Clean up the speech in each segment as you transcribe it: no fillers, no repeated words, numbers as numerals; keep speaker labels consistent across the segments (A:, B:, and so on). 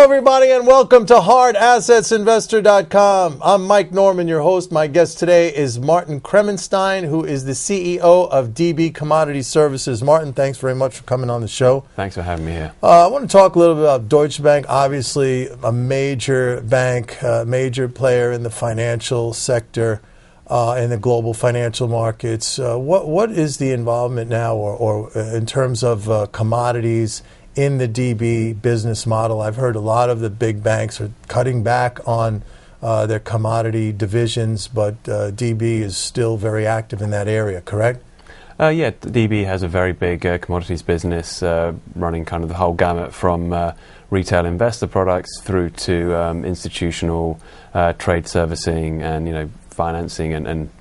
A: Hello, everybody, and welcome to HardAssetsInvestor.com. I'm Mike Norman, your host. My guest today is Martin Kremenstein, who is the CEO of DB Commodity Services. Martin, thanks very much for coming on the show.
B: Thanks for having me here.
A: I want to talk a little bit about Deutsche Bank, obviously a major bank, major player in the financial sector, in the global financial markets. What is the involvement now or in terms of commodities in the DB business model? I've heard a lot of the big banks are cutting back on their commodity divisions, but DB is still very active in that area, correct?
B: Yeah, DB has a very big commodities business running kind of the whole gamut from retail investor products through to institutional trade servicing and financing and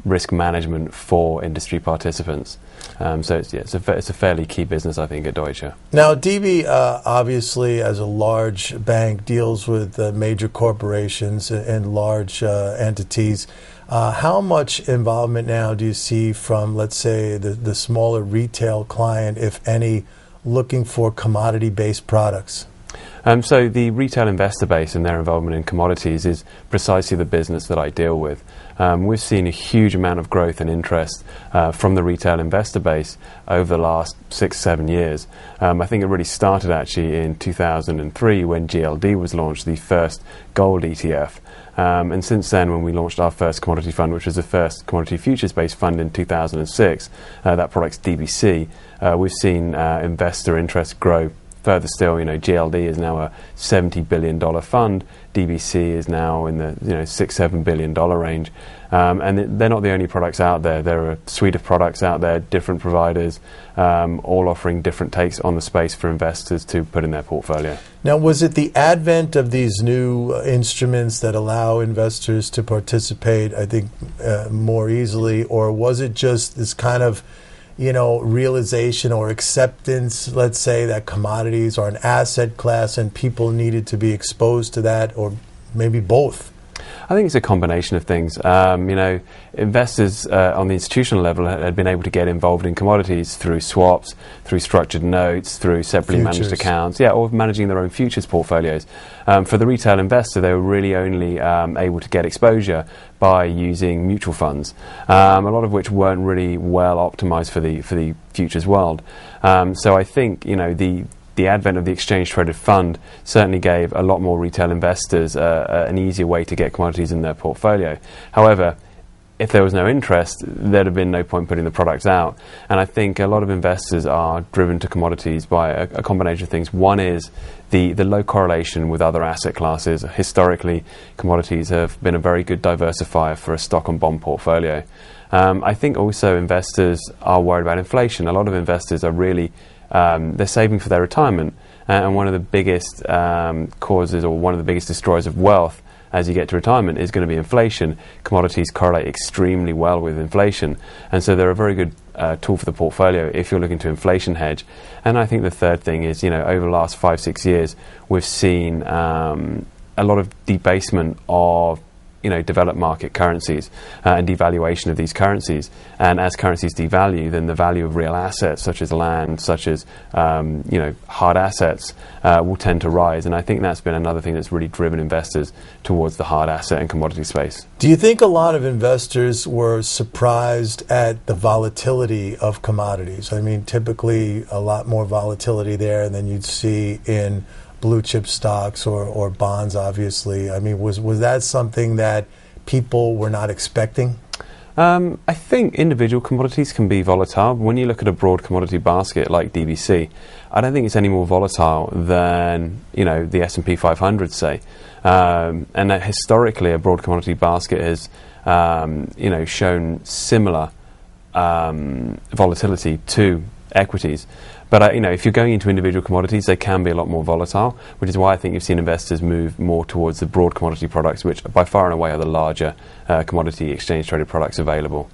B: risk management for industry participants. So it's a fairly key business, I think, at Deutsche.
A: Now, DB obviously, as a large bank, deals with major corporations and large entities. How much involvement now do you see from, let's say, the smaller retail client, if any, looking for commodity-based products?
B: So the retail investor base and their involvement in commodities is precisely the business that I deal with. We've seen a huge amount of growth and interest from the retail investor base over the last 6-7 years. I think it really started actually in 2003 when GLD was launched, the first gold ETF. And since then, when we launched our first commodity fund, which was the first commodity futures-based fund in 2006, that product's DBC, we've seen investor interest grow further still. GLD is now a $70 billion fund. DBC is now in the $6-7 billion range, and they're not the only products out there. There are a suite of products out there, different providers, all offering different takes on the space for investors to put in their portfolio.
A: Now, was it the advent of these new instruments that allow investors to participate, I think, more easily, or was it just this kind of realization or acceptance, let's say, that commodities are an asset class and people needed to be exposed to that, or maybe both?
B: I think it's a combination of things. Investors on the institutional level had been able to get involved in commodities through swaps, through structured notes, through separately managed accounts, or managing their own futures portfolios. For the retail investor, they were really only able to get exposure by using mutual funds, a lot of which weren't really well optimized for the futures world. So I think the advent of the exchange-traded fund certainly gave a lot more retail investors an easier way to get commodities in their portfolio. However, if there was no interest, there'd have been no point putting the products out. And I think a lot of investors are driven to commodities by a combination of things. One is the low correlation with other asset classes. Historically, commodities have been a very good diversifier for a stock and bond portfolio. I think also investors are worried about inflation. A lot of investors are really they're saving for their retirement, and one of the biggest causes, or one of the biggest destroyers of wealth as you get to retirement, is going to be inflation. Commodities correlate extremely well with inflation, and so they're a very good tool for the portfolio if you're looking to inflation hedge. And I think the third thing is, over the last 5-6 years, we've seen a lot of debasement of developed market currencies and devaluation of these currencies. And as currencies devalue, then the value of real assets, such as land, such as hard assets, will tend to rise. And I think that's been another thing that's really driven investors towards the hard asset and commodity space.
A: Do you think a lot of investors were surprised at the volatility of commodities? I mean, typically a lot more volatility there than you'd see in blue chip stocks or bonds, obviously. I mean, was that something that people were not expecting?
B: I think individual commodities can be volatile. When you look at a broad commodity basket like DBC, I don't think it's any more volatile than the S&P 500, say. And that historically, a broad commodity basket has shown similar volatility to equities. But if you're going into individual commodities, they can be a lot more volatile, which is why I think you've seen investors move more towards the broad commodity products, which by far and away are the larger commodity exchange-traded products available.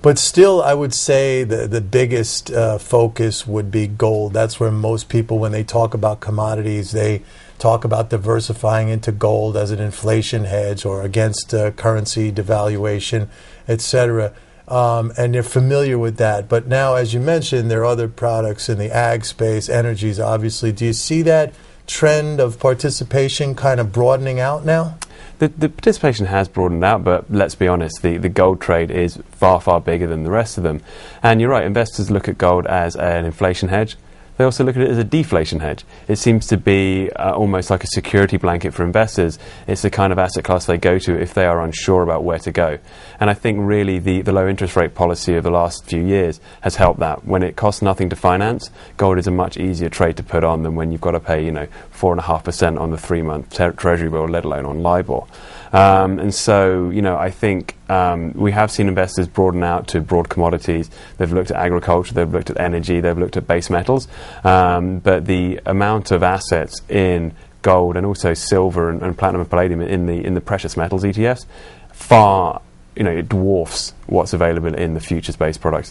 A: But still, I would say the biggest focus would be gold. That's where most people, when they talk about commodities, they talk about diversifying into gold as an inflation hedge or against currency devaluation, etc. And you're familiar with that. But now, as you mentioned, there are other products in the ag space, energies, obviously. Do you see that trend of participation kind of broadening out now?
B: The participation has broadened out, but let's be honest, the gold trade is far, far bigger than the rest of them. And you're right, investors look at gold as an inflation hedge. They also look at it as a deflation hedge. It seems to be almost like a security blanket for investors. It's the kind of asset class they go to if they are unsure about where to go. And I think really the low interest rate policy of the last few years has helped that. When it costs nothing to finance, gold is a much easier trade to put on than when you've got to pay 4.5% on the 3-month treasury bill, let alone on LIBOR. And so, I think we have seen investors broaden out to broad commodities. They've looked at agriculture, they've looked at energy, they've looked at base metals. But the amount of assets in gold and also silver and platinum and palladium in the precious metals ETFs far, it dwarfs what's available in the futures-based products.